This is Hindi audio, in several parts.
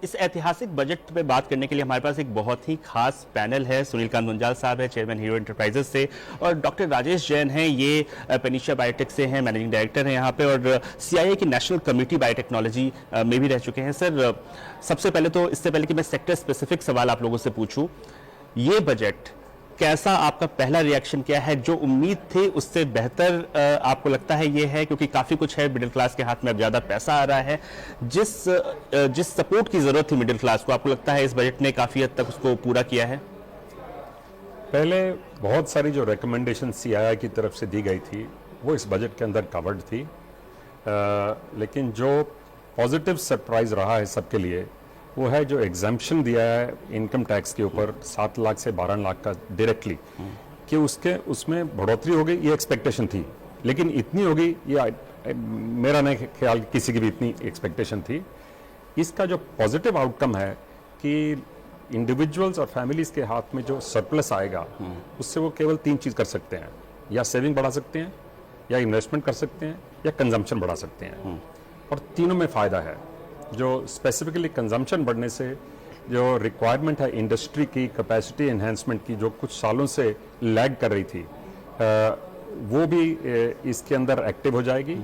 इस ऐतिहासिक बजट पे बात करने के लिए हमारे पास एक बहुत ही खास पैनल है। सुनील कांत मुंजाल साहब है, चेयरमैन हीरो एंटरप्राइजेस से, और डॉक्टर राजेश जैन हैं, ये पेनिशिया बायोटेक से हैं, मैनेजिंग डायरेक्टर हैं यहाँ पे, और सीआईआई की नेशनल कमेटी बायोटेक्नोलॉजी में भी रह चुके हैं। सर, सबसे पहले तो इससे पहले कि मैं सेक्टर स्पेसिफिक सवाल आप लोगों से पूछूं, ये बजट कैसा, आपका पहला रिएक्शन क्या है? जो उम्मीद थी उससे बेहतर आपको लगता है ये है? क्योंकि काफी कुछ है, मिडिल क्लास के हाथ में अब ज्यादा पैसा आ रहा है, जिस सपोर्ट की जरूरत थी मिडिल क्लास को, आपको लगता है इस बजट ने काफी हद तक उसको पूरा किया है? पहले बहुत सारी जो रिकमेंडेशन सीआईआई की तरफ से दी गई थी वो इस बजट के अंदर कवर्ड थी, लेकिन जो पॉजिटिव सरप्राइज रहा है सबके लिए वो है जो एग्जाम्पशन दिया है इनकम टैक्स के ऊपर 7 लाख से 12 लाख का डायरेक्टली, कि उसमें बढ़ोतरी हो गई, ये एक्सपेक्टेशन थी, लेकिन इतनी होगी ये मेरा नहीं ख्याल किसी की भी इतनी एक्सपेक्टेशन थी। इसका जो पॉजिटिव आउटकम है कि इंडिविजुअल्स और फैमिलीज के हाथ में जो सरप्लस आएगा उससे वो केवल 3 चीज़ कर सकते हैं, या सेविंग बढ़ा सकते हैं, या इन्वेस्टमेंट कर सकते हैं, या कंजम्पशन बढ़ा सकते हैं, और तीनों में फ़ायदा है। जो स्पेसिफिकली कंजम्पशन बढ़ने से जो रिक्वायरमेंट है इंडस्ट्री की कैपेसिटी एनहेंसमेंट की, जो कुछ सालों से लैग कर रही थी, वो भी इसके अंदर एक्टिव हो जाएगी,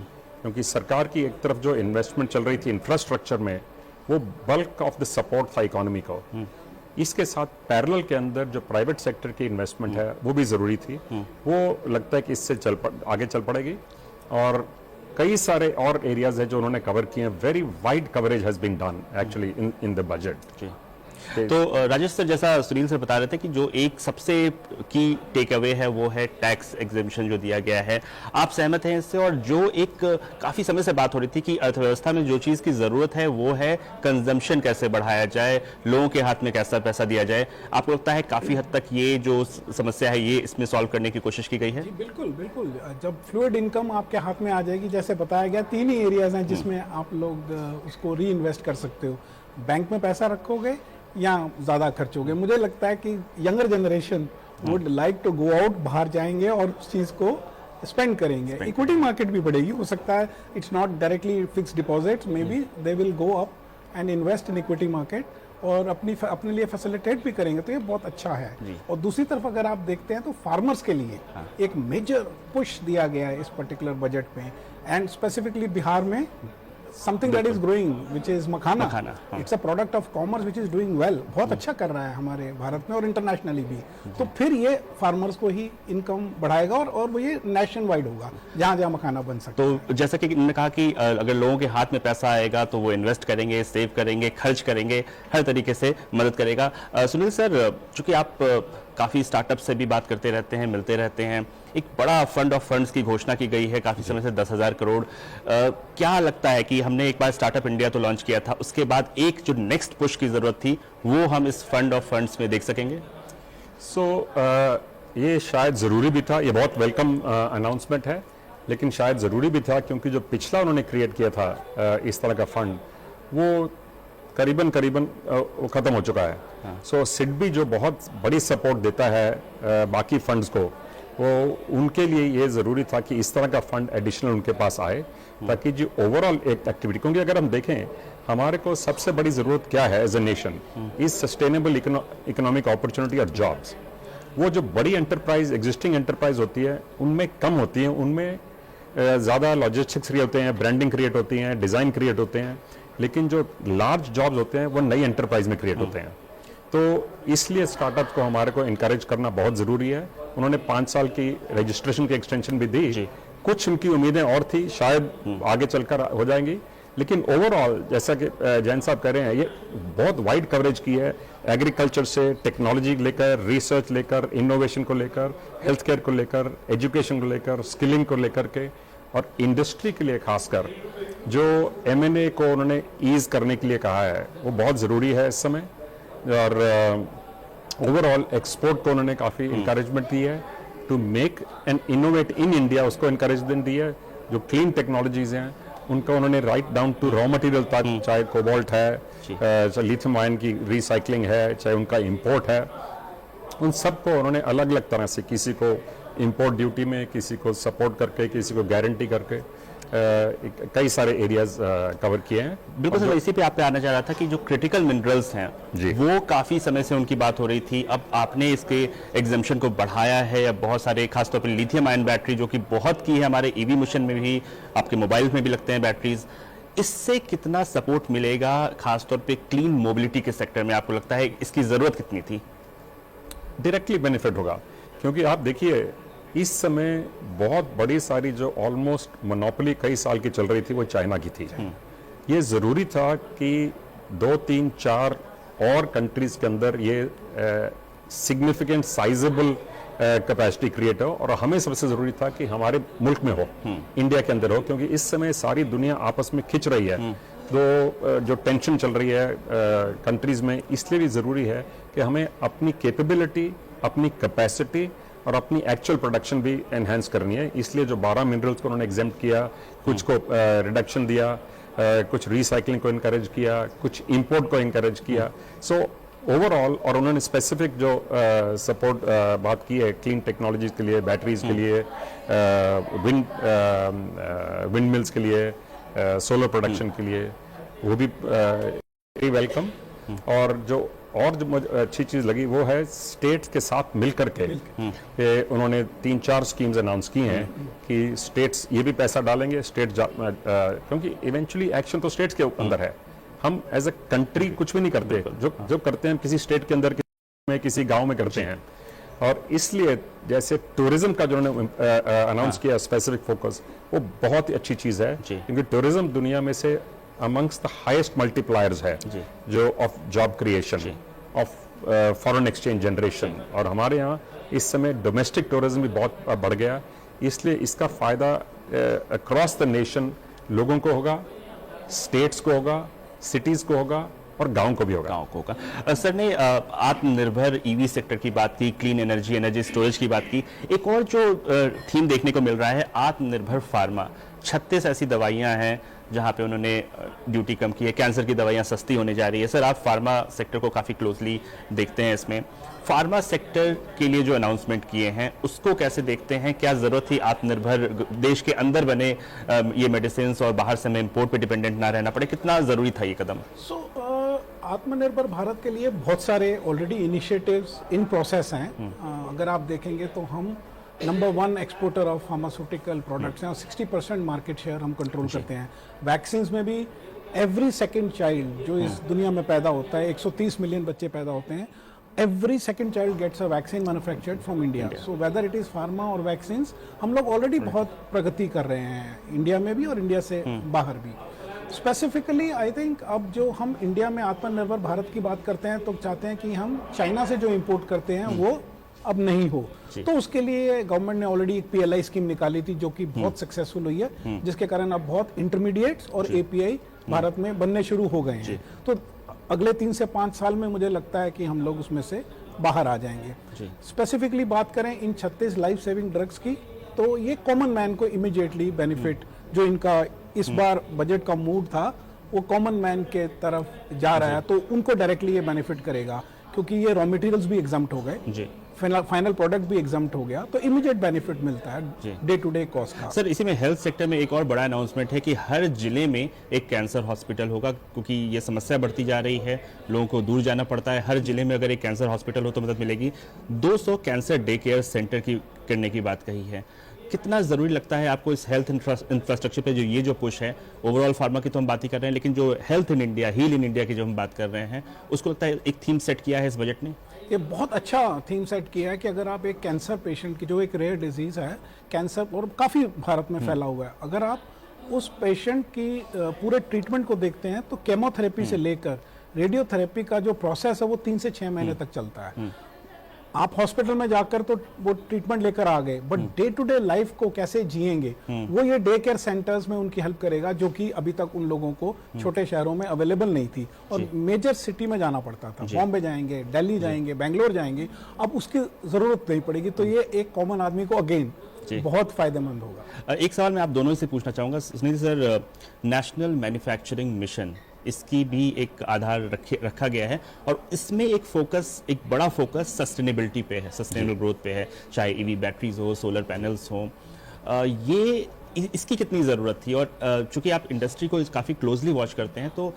क्योंकि सरकार की एक तरफ जो इन्वेस्टमेंट चल रही थी इंफ्रास्ट्रक्चर में, वो बल्क ऑफ द सपोर्ट था इकोनॉमी को। इसके साथ पैरेलल के अंदर जो प्राइवेट सेक्टर की इन्वेस्टमेंट है वो भी ज़रूरी थी, वो लगता है कि इससे आगे चल पड़ेगी। और कई सारे और एरियाज हैं जो उन्होंने कवर किए हैं। Very wide coverage has been done actually in the budget. तो राजेश सर, जैसा सुनील सर बता रहे थे कि जो एक सबसे की टेक अवे है वो है टैक्स एग्जेम्पशन जो दिया गया है, आप सहमत हैं इससे? और जो एक काफी समय से बात हो रही थी कि अर्थव्यवस्था में जो चीज की जरूरत है वो है कंजम्पशन कैसे बढ़ाया जाए, लोगों के हाथ में कैसा पैसा दिया जाए, आपको लगता है काफी हद तक ये जो समस्या है ये इसमें सॉल्व करने की कोशिश की गई है? जी बिल्कुल बिल्कुल। जब फ्लूइड इनकम आपके हाथ में आ जाएगी, जैसे बताया गया 3 ही एरियाज हैं जिसमें आप लोग उसको री इन्वेस्ट कर सकते हो। बैंक में पैसा रखोगे या ज़्यादा खर्च हो गए। मुझे लगता है कि younger generation would like to go out, बाहर जाएंगे और उस चीज़ को स्पेंड करेंगे। इक्विटी मार्केट भी बढ़ेगी, हो सकता है it's not directly fixed deposits, may be they will go up and invest in equity market और अपने लिए फैसिलिटेट भी करेंगे, तो ये बहुत अच्छा है। और दूसरी तरफ अगर आप देखते हैं तो फार्मर्स के लिए एक मेजर पुश दिया गया है इस पर्टिकुलर बजट में, एंड स्पेसिफिकली बिहार में something that is growing which is makhana, it's a product of commerce which is doing well, बहुत अच्छा कर रहा है हमारे भारत में और इंटरनेशनली भी। तो फिर ये फार्मर्स को ही इनकम बढ़ाएगा और वो ये नेशन वाइड होगा जहाँ जहाँ मखाना बन सकता है। तो जैसा कि उन्होंने कहा कि अगर लोगों के हाथ में पैसा आएगा तो वो इन्वेस्ट करेंगे, सेव करेंगे, खर्च करेंगे, हर तरीके से मदद करेगा। सुनील सर, चूंकि आप काफ़ी स्टार्टअप से भी बात करते रहते हैं, मिलते रहते हैं, एक बड़ा फंड ऑफ फंड्स की घोषणा की गई है काफ़ी समय से, 10,000 करोड़। क्या लगता है कि हमने एक बार स्टार्टअप इंडिया तो लॉन्च किया था, उसके बाद एक जो नेक्स्ट पुश की ज़रूरत थी वो हम इस फंड ऑफ फंड्स में देख सकेंगे? ये शायद ज़रूरी भी था, ये बहुत वेलकम अनाउंसमेंट है, लेकिन शायद ज़रूरी भी था, क्योंकि जो पिछला उन्होंने क्रिएट किया था इस तरह का फंड, वो करीबन वो ख़त्म हो चुका है। सो सिडबी जो बहुत बड़ी सपोर्ट देता है बाकी फंड्स को, वो उनके लिए ये ज़रूरी था कि इस तरह का फंड एडिशनल उनके पास आए, ताकि जो ओवरऑल एक एक्टिविटी, क्योंकि अगर हम देखें हमारे को सबसे बड़ी ज़रूरत क्या है as a nation, is sustainable economic opportunity और जॉब्स। वो जो बड़ी एंटरप्राइज, एग्जिस्टिंग एंटरप्राइज होती है, उनमें कम होती है, उनमें ज़्यादा लॉजिस्टिक्स क्रिएट होते हैं, ब्रांडिंग क्रिएट होती हैं, डिज़ाइन क्रिएट होते हैं, लेकिन जो लार्ज जॉब्स होते हैं वो नई एंटरप्राइज में क्रिएट होते हैं। तो इसलिए स्टार्टअप को हमारे को इनकरेज करना बहुत ज़रूरी है। उन्होंने 5 साल की रजिस्ट्रेशन की एक्सटेंशन भी दी, कुछ उनकी उम्मीदें और थी, शायद आगे चलकर हो जाएंगी, लेकिन ओवरऑल जैसा कि जैन साहब कह रहे हैं, ये बहुत वाइड कवरेज की है, एग्रीकल्चर से टेक्नोलॉजी लेकर, रिसर्च लेकर, इनोवेशन को लेकर, हेल्थ केयर को लेकर, एजुकेशन को लेकर, स्किलिंग को लेकर के, और इंडस्ट्री के लिए खासकर जो M&A को उन्होंने ईज करने के लिए कहा है वो बहुत ज़रूरी है इस समय। और ओवरऑल एक्सपोर्ट को उन्होंने काफ़ी इंकरेजमेंट दी है, to make and innovate in India, उसको इंकरेजमेंट दी है। जो क्लीन टेक्नोलॉजीज हैं उनका उन्होंने right down to raw material तक, चाहे कोबाल्ट है, चाहे लिथियम आयन की रिसाइकलिंग है, चाहे उनका इंपोर्ट है, उन सबको उन्होंने अलग अलग तरह से, किसी को इंपोर्ट ड्यूटी में, किसी को सपोर्ट करके, किसी को गारंटी करके, कई सारे एरियाज कवर किए हैं। बिल्कुल सर, इसी पे आप पे आना चाह रहा था कि जो क्रिटिकल मिनरल्स हैं जी। वो काफ़ी समय से उनकी बात हो रही थी, अब आपने इसके एग्जाम्पशन को बढ़ाया है। अब बहुत सारे, खासतौर पर लिथियम आयन बैटरी जो कि बहुत की है हमारे ईवी मिशन में भी, आपके मोबाइल में भी लगते हैं बैटरीज, इससे कितना सपोर्ट मिलेगा खासतौर पे क्लीन मोबिलिटी के सेक्टर में? आपको लगता है इसकी ज़रूरत कितनी थी? डायरेक्टली बेनिफिट होगा, क्योंकि आप देखिए इस समय बहुत बड़ी सारी जो ऑलमोस्ट मोनोपोली कई साल की चल रही थी वो चाइना की थी। ये ज़रूरी था कि 2, 3, 4 और कंट्रीज के अंदर ये सिग्निफिकेंट साइजेबल कैपेसिटी क्रिएट हो, और हमें सबसे ज़रूरी था कि हमारे मुल्क में हो, इंडिया के अंदर हो, क्योंकि इस समय सारी दुनिया आपस में खिंच रही है। तो जो टेंशन चल रही है कंट्रीज में, इसलिए भी ज़रूरी है कि हमें अपनी कैपेबिलिटी, अपनी कैपेसिटी और अपनी एक्चुअल प्रोडक्शन भी एनहेंस करनी है। इसलिए जो 12 मिनरल्स को उन्होंने एग्जेम्प्ट किया, कुछ को रिडक्शन दिया, कुछ रिसाइकलिंग को इनकरेज किया, कुछ इंपोर्ट को इनकरेज किया। सो ओवरऑल, और उन्होंने स्पेसिफिक जो सपोर्ट बात की है क्लीन टेक्नोलॉजीज के लिए, बैटरीज के लिए, विंड मिल्स के लिए, सोलर प्रोडक्शन के लिए, वो भी वेरी वेलकम। और जो मुझे अच्छी चीज़ लगी वो है स्टेट्स के साथ मिलकर के उन्होंने 3-4 स्कीम्स अनाउंस की हैं कि स्टेट्स ये भी पैसा डालेंगे, क्योंकि इवेंचुअली एक्शन तो स्टेट्स के अंदर है। हम एज अ कंट्री कुछ भी नहीं करते, जो करते हैं किसी स्टेट के अंदर में, किसी गांव में करते हैं। और इसलिए जैसे टूरिज्म का जो उन्होंने अनाउंस किया स्पेसिफिक फोकस, वो बहुत ही अच्छी चीज़ है, क्योंकि टूरिज्म दुनिया में से अमंग्स द हाईएस्ट मल्टीप्लायर्स है जो of job creation, of foreign exchange generation. और हमारे यहाँ इस समय डोमेस्टिक टूरिज्म भी बहुत बढ़ गया, इसलिए इसका फ़ायदा अक्रॉस द नेशन लोगों को होगा, स्टेट्स को होगा, सिटीज़ को होगा और गांव को भी होगा। गांव को होगा। सर ने आत्मनिर्भर ईवी सेक्टर की बात की, क्लीन एनर्जी स्टोरेज की बात की। एक और जो थीम देखने को मिल रहा है, आत्मनिर्भर फार्मा। 36 ऐसी दवाइयां हैं जहां पे उन्होंने ड्यूटी कम की है, कैंसर की दवाइयां सस्ती होने जा रही है। सर, आप फार्मा सेक्टर को काफ़ी क्लोजली देखते हैं, इसमें फार्मा सेक्टर के लिए जो अनाउंसमेंट किए हैं उसको कैसे देखते हैं? क्या ज़रूरत थी आत्मनिर्भर, देश के अंदर बने ये मेडिसिन और बाहर से हमें इम्पोर्ट पे डिपेंडेंट ना रहना पड़े? कितना ज़रूरी था ये कदम? आत्मनिर्भर भारत के लिए बहुत सारे ऑलरेडी इनिशिएटिव्स इन प्रोसेस हैं। अगर आप देखेंगे तो हम number 1 exporter of pharmaceutical products हैं और 60% मार्केट शेयर हम कंट्रोल करते हैं। वैक्सीन्स में भी एवरी सेकंड चाइल्ड जो इस दुनिया में पैदा होता है, 130 मिलियन बच्चे पैदा होते हैं, every second child gets a vaccine manufactured from India. So whether it is pharma और वैक्सीन्स, हम लोग ऑलरेडी बहुत प्रगति कर रहे हैं इंडिया में भी और इंडिया से बाहर भी। स्पेसिफिकली आई थिंक अब जो हम इंडिया में आत्मनिर्भर भारत की बात करते हैं तो चाहते हैं कि हम चाइना से जो इंपोर्ट करते हैं वो अब नहीं हो। तो उसके लिए गवर्नमेंट ने ऑलरेडी एक PLI स्कीम निकाली थी जो कि बहुत सक्सेसफुल हुई है, जिसके कारण अब बहुत इंटरमीडिएट्स और API भारत में बनने शुरू हो गए हैं। तो अगले 3 से 5 साल में मुझे लगता है कि हम लोग उसमें से बाहर आ जाएंगे। स्पेसिफिकली बात करें इन 36 लाइफ सेविंग ड्रग्स की, तो ये कॉमन मैन को इमीडिएटली बेनिफिट, जो इनका इस बार बजट का मूड था वो कॉमन मैन के तरफ जा रहा है, तो उनको डायरेक्टली ये बेनिफिट करेगा, क्योंकि ये रॉ मटेरियल्स भी एग्जम्प्ट हो गए, फाइनल प्रोडक्ट भी एग्जम्प्ट हो गया, तो इमीडिएट बेनिफिट मिलता है डे टू डे कॉस्ट का। सर, इसी में हेल्थ सेक्टर में एक और बड़ा अनाउंसमेंट है कि हर जिले में एक कैंसर हॉस्पिटल होगा, क्योंकि ये समस्या बढ़ती जा रही है, लोगों को दूर जाना पड़ता है। हर जिले में अगर एक कैंसर हॉस्पिटल हो तो मदद मिलेगी। 200 कैंसर डे केयर सेंटर की करने की बात कही है। कितना ज़रूरी लगता है आपको इस हेल्थ इंफ्रास्ट्रक्चर पे ये जो पुश है? ओवरऑल फार्मा की तो हम बात ही कर रहे हैं, लेकिन जो health in India, heal in India की जो हम बात कर रहे हैं, उसको लगता है एक थीम सेट किया है इस बजट ने? ये बहुत अच्छा थीम सेट किया है कि अगर आप एक कैंसर पेशेंट की, जो एक रेयर डिजीज़ है कैंसर और काफ़ी भारत में फैला हुआ है, अगर आप उस पेशेंट की पूरे ट्रीटमेंट को देखते हैं तो केमोथेरेपी से लेकर रेडियोथेरेपी का जो प्रोसेस है वो 3 से 6 महीने तक चलता है। आप हॉस्पिटल में जाकर तो वो ट्रीटमेंट लेकर आ गए, but day to day life को कैसे जिएंगे वो ये डे केयर सेंटर्स में उनकी हेल्प करेगा, जो कि अभी तक उन लोगों को छोटे शहरों में अवेलेबल नहीं थी और मेजर सिटी में जाना पड़ता था। बॉम्बे जाएंगे, दिल्ली जाएंगे, बेंगलोर जाएंगे, अब उसकी जरूरत नहीं पड़ेगी। तो ये एक कॉमन आदमी को अगेन बहुत फायदेमंद होगा। एक सवाल मैं आप दोनों से पूछना चाहूंगा Sunil sir, national manufacturing mission, इसकी भी एक आधार रखा गया है और इसमें एक बड़ा फोकस सस्टेनेबिलिटी पे है, सस्टेनेबल ग्रोथ पे है, चाहे ईवी बैटरीज हो, सोलर पैनल्स हो। ये इसकी कितनी ज़रूरत थी? और चूंकि आप इंडस्ट्री को काफ़ी क्लोजली वॉच करते हैं, तो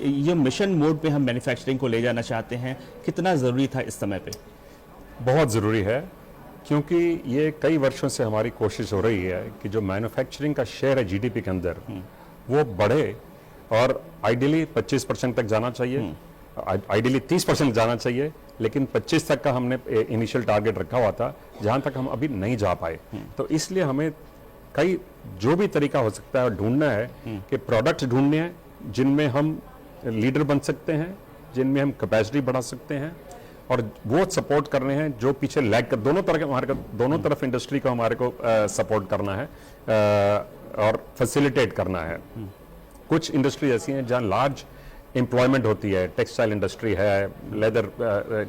ये मिशन मोड पे हम मैन्युफैक्चरिंग को ले जाना चाहते हैं, कितना ज़रूरी था इस समय पे? बहुत ज़रूरी है, क्योंकि ये कई वर्षों से हमारी कोशिश हो रही है कि जो मैन्युफैक्चरिंग का शेयर है जीडीपी के अंदर वो बढ़े, और आइडियली 25% तक जाना चाहिए, आइडियली 30% जाना चाहिए, लेकिन 25 तक का हमने इनिशियल टारगेट रखा हुआ था, जहां तक हम अभी नहीं जा पाए। तो इसलिए हमें कई जो भी तरीका हो सकता है ढूंढना है कि प्रोडक्ट्स ढूंढने हैं जिनमें हम लीडर बन सकते हैं, जिनमें हम कैपेसिटी बढ़ा सकते हैं, और वो सपोर्ट करने हैं जो पीछे लैग कर, दोनों तरह के हमारे को, दोनों तरफ इंडस्ट्री को हमारे को सपोर्ट करना है और फैसिलिटेट करना है। कुछ इंडस्ट्री ऐसी हैं जहां लार्ज एम्प्लॉयमेंट होती है, टेक्सटाइल इंडस्ट्री है, लेदर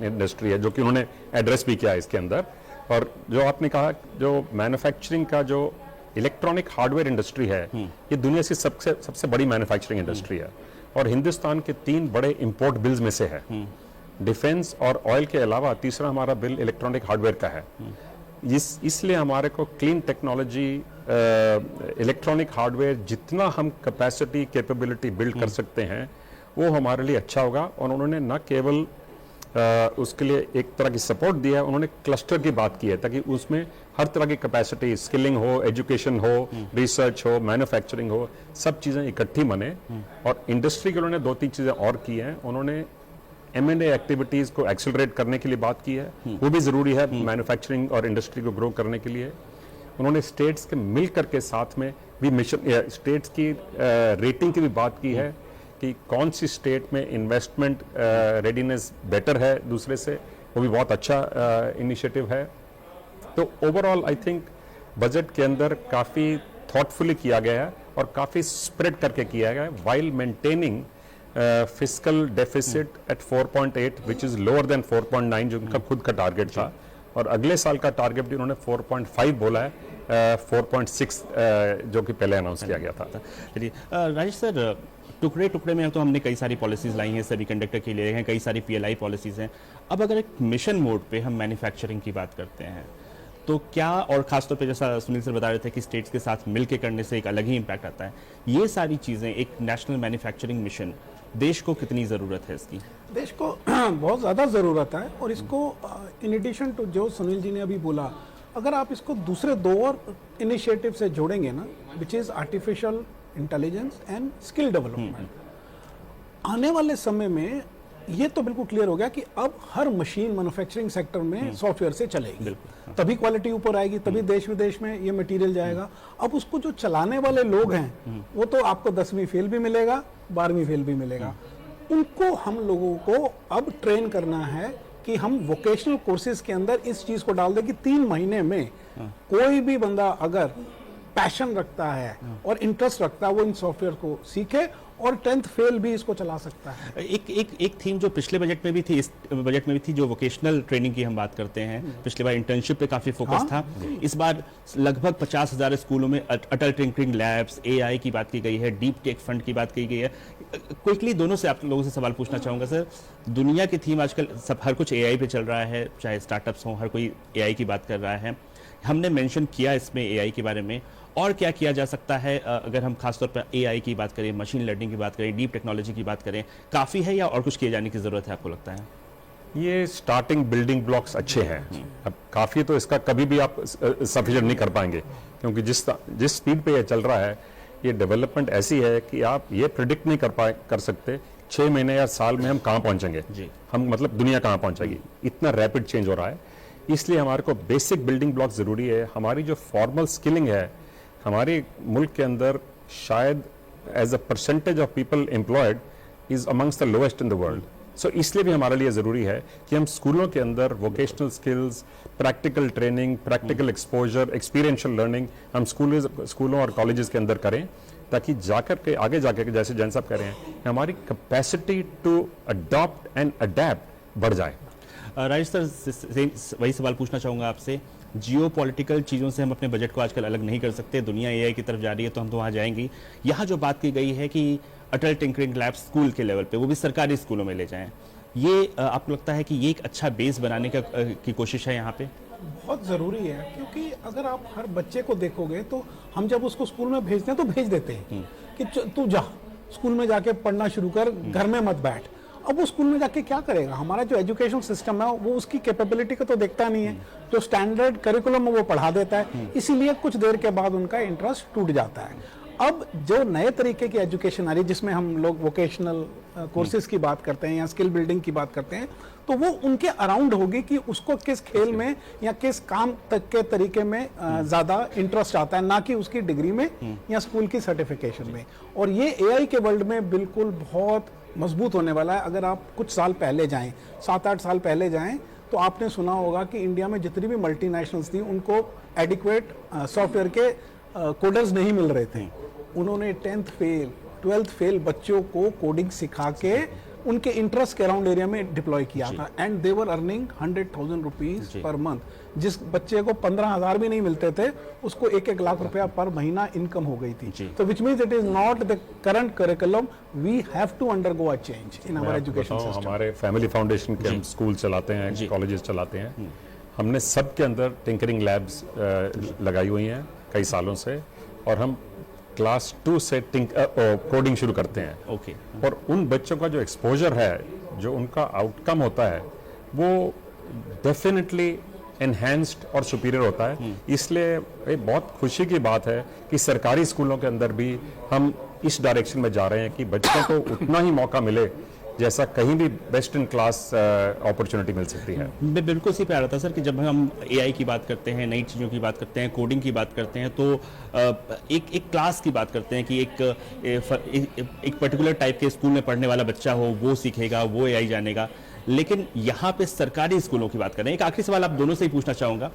इंडस्ट्री है, जो कि उन्होंने एड्रेस भी किया है इसके अंदर। और जो आपने कहा, जो मैन्युफैक्चरिंग का जो इलेक्ट्रॉनिक हार्डवेयर इंडस्ट्री है, ये दुनिया की सबसे बड़ी मैन्युफैक्चरिंग इंडस्ट्री है, और हिंदुस्तान के 3 बड़े इंपोर्ट बिल्स में से है। डिफेंस और ऑयल के अलावा तीसरा हमारा बिल इलेक्ट्रॉनिक हार्डवेयर का है। इसलिए हमारे को क्लीन टेक्नोलॉजी, इलेक्ट्रॉनिक हार्डवेयर, जितना हम कैपेसिटी कैपेबिलिटी बिल्ड कर सकते हैं वो हमारे लिए अच्छा होगा। और उन्होंने न केवल उसके लिए एक तरह की सपोर्ट दिया है, उन्होंने क्लस्टर की बात की है, ताकि उसमें हर तरह की कैपेसिटी, स्किलिंग हो, एजुकेशन हो, रिसर्च हो, मैन्युफैक्चरिंग हो, सब चीज़ें इकट्ठी बने। और इंडस्ट्री के उन्होंने 2-3 चीज़ें और की हैं। उन्होंने M&A एक्टिविटीज़ को एक्सेलरेट करने के लिए बात की है, वो भी ज़रूरी है मैन्युफैक्चरिंग और इंडस्ट्री को ग्रो करने के लिए। उन्होंने स्टेट्स के मिल करके साथ में भी मिशन, स्टेट्स की रेटिंग की भी बात की है कि कौन सी स्टेट में इन्वेस्टमेंट रेडीनेस बेटर है दूसरे से, वो भी बहुत अच्छा इनिशिएटिव है। तो ओवरऑल आई थिंक बजट के अंदर काफ़ी थॉटफुली किया गया है और काफ़ी स्प्रेड करके किया गया है, while maintaining fiscal deficit at 4.8 which is lower than 4.9 जो उनका खुद का टारगेट था। और अगले साल का टारगेट भी उन्होंने 4.5 बोला है, 4.6 जो कि पहले अनाउंस किया गया था। चलिए राजेश सर, टुकड़े टुकड़े में तो हमने कई सारी पॉलिसीज लाई हैं, सेमीकंडक्टर के लिए हैं, कई सारी PLI पॉलिसीज हैं। अब अगर एक मिशन मोड पे हम मैन्युफैक्चरिंग की बात करते हैं, तो क्या, और खासतौर पे जैसा सुनील सर बता रहे थे कि स्टेट्स के साथ मिलकर करने से एक अलग ही इम्पैक्ट आता है, ये सारी चीज़ें, एक नेशनल मैन्युफैक्चरिंग मिशन, देश को कितनी ज़रूरत है इसकी? देश को बहुत ज़्यादा ज़रूरत है। और इसको इन एडिशन टू जो सुनील जी ने अभी बोला, अगर आप इसको दूसरे 2 और इनिशिएटिव से जोड़ेंगे ना, which is artificial intelligence and skill development, आने वाले समय में ये तो बिल्कुल क्लियर हो गया कि अब हर मशीन मैन्युफैक्चरिंग सेक्टर में सॉफ्टवेयर से चलेगी, तभी क्वालिटी ऊपर आएगी, तभी देश विदेश में ये मटेरियल जाएगा। अब उसको जो चलाने वाले लोग हैं, वो तो आपको 10वीं फेल भी मिलेगा, 12वीं फेल भी मिलेगा। उनको हम लोगों को अब ट्रेन करना है कि हम वोकेशनल कोर्सेज के अंदर इस चीज को डाल दें कि 3 महीने में कोई भी बंदा अगर पैशन रखता है और इंटरेस्ट रखता है, वो इन सॉफ्टवेयर को सीखे और 10th फेल भी इसको चला सकता है। एक थीम जो पिछले बजट में भी थी, इस बजट में भी थी, जो वोकेशनल ट्रेनिंग की हम बात करते हैं, पिछले बार इंटर्नशिप पे काफी फोकस था। इस बार लगभग 50,000 स्कूलों में अटल टिंकरिंग लैब्स, AI की बात की गई है, डीप टेक फंड की बात की गई है। क्विकली दोनों से आप लोगों से सवाल पूछना चाहूंगा सर, दुनिया की थीम आजकल सब, हर कुछ AI पे चल रहा है, चाहे स्टार्टअप्स हों, हर कोई AI की बात कर रहा है। हमने मेंशन किया इसमें AI के बारे में, और क्या किया जा सकता है अगर हम खासतौर पर AI की बात करें, मशीन लर्निंग की बात करें, डीप टेक्नोलॉजी की बात करें, काफ़ी है या और कुछ किए जाने की ज़रूरत है आपको लगता है? ये स्टार्टिंग बिल्डिंग ब्लॉक्स अच्छे हैं। अब काफ़ी तो इसका कभी भी आप सफिशिएंट नहीं कर पाएंगे, क्योंकि जिस स्पीड पे ये चल रहा है, ये डेवलपमेंट ऐसी है कि आप ये प्रिडिक्ट नहीं कर सकते 6 महीने या साल में हम कहाँ पहुँचेंगे, हम मतलब दुनिया कहाँ पहुँचेगी, इतना रैपिड चेंज हो रहा है। इसलिए हमारे को बेसिक बिल्डिंग ब्लॉक ज़रूरी है। हमारी जो फॉर्मल स्किलिंग है हमारे मुल्क के अंदर, शायद as a percentage of people employed is amongst the lowest in the world. So इसलिए भी हमारे लिए ज़रूरी है कि हम स्कूलों के अंदर vocational skills, practical training, practical exposure, experiential learning हम स्कूलों और कॉलेजेस के अंदर करें, ताकि जाकर के आगे जाकर के, जैसे जैन साहब कह रहे हैं, हमारी capacity to adopt and adapt बढ़ जाए। राजेश सर, वही सवाल पूछना चाहूँगा आपसे, जियो पॉलिटिकल चीज़ों से हम अपने बजट को आजकल अलग नहीं कर सकते, दुनिया AI की तरफ जा रही है तो हम तो वहाँ जाएंगे। यहाँ जो बात की गई है कि अटल टिंकरिंग लैब स्कूल के लेवल पे, वो भी सरकारी स्कूलों में ले जाएं, ये आपको लगता है कि ये एक अच्छा बेस बनाने की कोशिश है यहाँ पे? बहुत ज़रूरी है, क्योंकि अगर आप हर बच्चे को देखोगे तो हम जब उसको स्कूल में भेजते हैं तो भेज देते हैं कि तू जा स्कूल में जाके पढ़ना शुरू कर, घर में मत बैठ। अब वो स्कूल में जाके क्या करेगा? हमारा जो एजुकेशन सिस्टम है वो उसकी कैपेबिलिटी को तो देखता नहीं है, जो स्टैंडर्ड करिकुलम है वो पढ़ा देता है, इसीलिए कुछ देर के बाद उनका इंटरेस्ट टूट जाता है। अब जो नए तरीके की एजुकेशन आ रही है, जिसमें हम लोग वोकेशनल कोर्सेज की बात करते हैं या स्किल बिल्डिंग की बात करते हैं, तो वो उनके अराउंड होगी कि उसको किस खेल में या किस काम तक के तरीके में ज़्यादा इंटरेस्ट आता है, ना कि उसकी डिग्री में या स्कूल की सर्टिफिकेशन में। और ये एआई के वर्ल्ड में बिल्कुल बहुत मजबूत होने वाला है। अगर आप कुछ साल पहले जाएं, 7-8 साल पहले जाएं, तो आपने सुना होगा कि इंडिया में जितनी भी मल्टीनेशनल्स थी उनको एडिक्वेट सॉफ्टवेयर के कोडर्स नहीं मिल रहे थे। उन्होंने 10th फेल 12th फेल बच्चों को कोडिंग सिखा के उनके इंटरेस्ट के अराउंड एरिया में डिप्लॉय किया था, and they were earning 100,000 rupees per month. जिस बच्चे को 15,000 भी नहीं मिलते थे, उसको 1-1 लाख रुपया पर महीना इनकम हो गई थी। तो which means it is not the current curriculum, we have to undergo a change in our education system. हमारे फैमिली फाउंडेशन के हम स्कूल चलाते हैं, कॉलेजेस चलाते हैं, हमने सबके अंदर टिंकरिंग लैब्स लगाई हुई हैं कई सालों से, और हम क्लास 2 से कोडिंग शुरू करते हैं। ओके। और उन बच्चों का जो एक्सपोजर है, जो उनका आउटकम होता है, वो डेफिनेटली एनहेंस्ड और सुपीरियर होता है। इसलिए ये बहुत खुशी की बात है कि सरकारी स्कूलों के अंदर भी हम इस डायरेक्शन में जा रहे हैं कि बच्चों को उतना ही मौका मिले जैसा कहीं भी बेस्ट इन क्लास अपॉर्चुनिटी मिल सकती है। मैं बिल्कुल सी प्यार था सर कि जब हम एआई की बात करते हैं, नई चीज़ों की बात करते हैं, कोडिंग की बात करते हैं, तो एक क्लास की बात करते हैं कि एक पर्टिकुलर टाइप के स्कूल में पढ़ने वाला बच्चा हो, वो सीखेगा, वो एआई जानेगा। लेकिन यहाँ पे सरकारी स्कूलों की बात कर रहे हैं। एक आखिरी सवाल आप दोनों से ही पूछना चाहूँगा,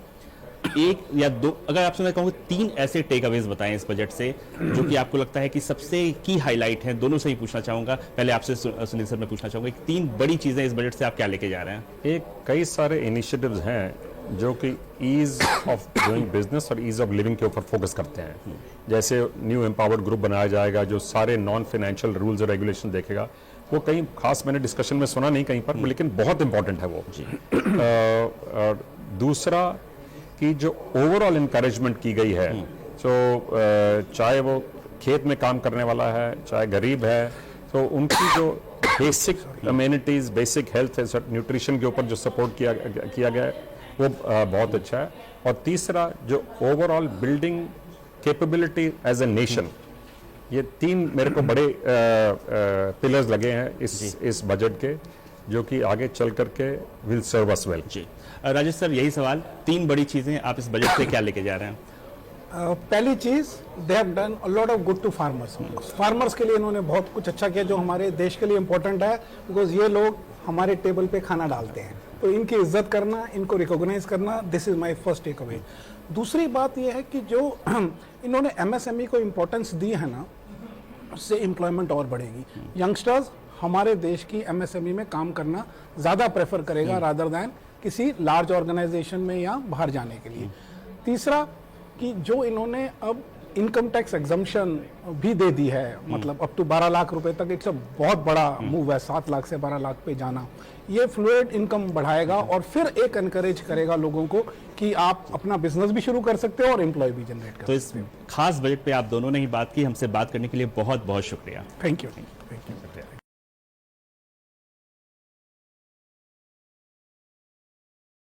एक या दो, अगर आपसे मैं कहूँ 3 ऐसे टेक अवेज बताएं इस बजट से जो कि आपको लगता है कि सबसे की हाईलाइट है। दोनों से ही पूछना चाहूंगा, पहले आपसे सुनील सर मैं पूछना चाहूंगा, 3 बड़ी चीजें इस बजट से आप क्या लेके जा रहे हैं? एक कई सारे इनिशिएटिव्स हैं जो कि ईज ऑफ डूइंग बिजनेस और ईज ऑफ लिविंग के ऊपर फोकस करते हैं। जैसे न्यू एम्पावर्ड ग्रुप बनाया जाएगा जो सारे नॉन फाइनेंशियल रूल्स और रेगुलेशन देखेगा। वो कहीं खास मैंने डिस्कशन में सुना नहीं कहीं पर, लेकिन बहुत इंपॉर्टेंट है वो। और दूसरा कि जो ओवरऑल इनकरेजमेंट की गई है, तो चाहे वो खेत में काम करने वाला है, चाहे गरीब है, तो उनकी जो basic amenities, basic health nutrition के ऊपर जो सपोर्ट किया गया है वो बहुत अच्छा है। और तीसरा जो overall building capability as a nation, ये 3 मेरे को बड़े पिलर्स लगे हैं इस बजट के, जो कि आगे चल करके विल सर्व अस वेल। जी राजेश सर, यही सवाल, 3 बड़ी चीजें आप इस बजट से क्या लेके जा रहे हैं? पहली चीज, they have done a lot of good to farmers. Farmers के लिए इन्होंने बहुत कुछ अच्छा किया जो हमारे देश के लिए इंपॉर्टेंट है, बिकॉज ये लोग हमारे टेबल पे खाना डालते हैं, तो इनकी इज्जत करना, इनको रिकॉग्नाइज करना, this is my first take away. दूसरी बात यह है कि जो इन्होंने एमएसएमई को इंपॉर्टेंस दी है ना, उससे एम्प्लॉयमेंट और बढ़ेगी। यंगस्टर्स हमारे देश की एमएसएमई में काम करना ज़्यादा प्रेफर करेगा रादर दैन किसी लार्ज ऑर्गेनाइजेशन में या बाहर जाने के लिए। तीसरा कि जो इन्होंने अब इनकम टैक्स एग्जम्पशन भी दे दी है, मतलब अप टू 12 लाख रुपए तक, इट्स बहुत बड़ा मूव है, 7 लाख से 12 लाख पे जाना। ये फ्लूइड इनकम बढ़ाएगा और फिर एक एनकरेज करेगा लोगों को कि आप अपना बिजनेस भी शुरू कर सकते हो और एम्प्लॉय भी जनरेट कर सकते हो। तो इस खास बजट पे आप दोनों ने ही बात की, हमसे बात करने के लिए बहुत बहुत शुक्रिया। Thank you.